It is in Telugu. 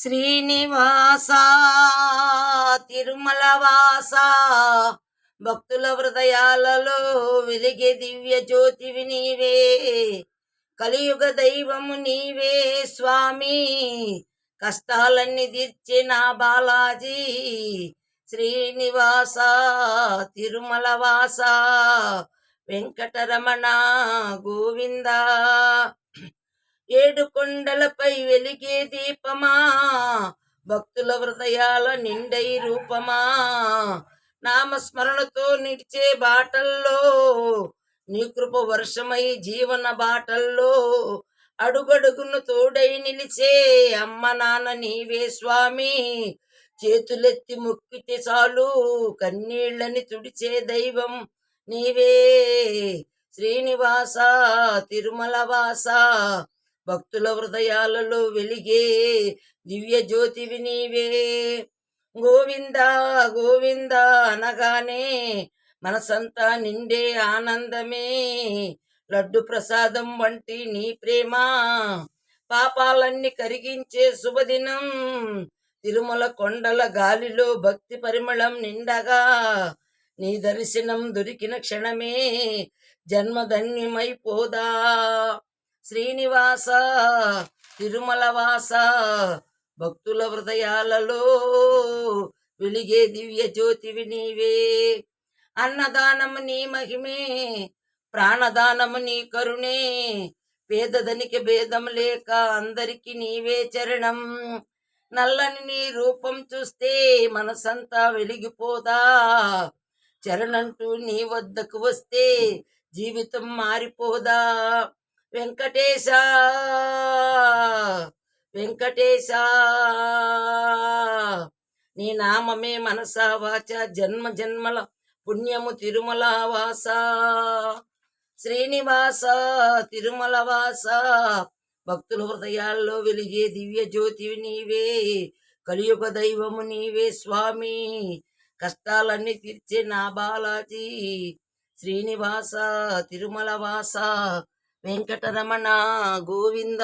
శ్రీనివాస తిరుమల వాస భక్తుల హృదయాలలో వెలిగే దివ్య జ్యోతివి నీవే, కలియుగ దైవము నీవే స్వామి, కష్టాలన్నీ తీర్చే నా బాలాజీ. శ్రీనివాస తిరుమల వాస వెంకటరమణ గోవింద. ఏడు కొండలపై వెలిగే దీపమా, భక్తుల హృదయాల నిండై రూపమా, నామస్మరణతో నిడిచే బాటల్లో నీ కృప వర్షమై జీవన బాటల్లో అడుగడుగును తోడై నిలిచే అమ్మ నాన్న నీవే స్వామి. చేతులెత్తి మొక్కితే చాలు కన్నీళ్ళని తుడిచే దైవం నీవే. శ్రీనివాస తిరుమల వాస భక్తుల హృదయాలలో వెలిగే దివ్య జ్యోతివి నీవే. గోవింద గోవింద అనగానే మనసంతా నిండే ఆనందమే, లడ్డు ప్రసాదం వంటి నీ ప్రేమ పాపాలన్నీ కరిగించే శుభదినం. తిరుమల కొండల గాలిలో భక్తి పరిమళం నిండగా నీ దర్శనం దొరికిన క్షణమే జన్మధన్యమైపోదా. శ్రీనివాస తిరుమల వాస భక్తుల హృదయాలలో వెలిగే దివ్య జ్యోతివి నీవే. అన్నదానము నీ మహిమే, ప్రాణదానము నీ కరుణే, పేదధనికి భేదం లేక అందరికి నీవే చరణం. నల్లని నీ రూపం చూస్తే మనసంతా వెలిగిపోదా, చరణంటూ నీ వద్దకు వస్తే జీవితం మారిపోదా. వెంకటేశ వెంకటేశ నీ నామమే మనసా వాచ జన్మ జన్మల పుణ్యము తిరుమల వాస. శ్రీనివాస తిరుమల వాస భక్తుల హృదయాల్లో వెలిగే దివ్య జ్యోతివి నీవే, కలియుగ దైవము నీవే స్వామి, కష్టాలన్నీ తీర్చే నా బాలాజీ. శ్రీనివాస తిరుమల వాస వెంకటరమణ గోవింద.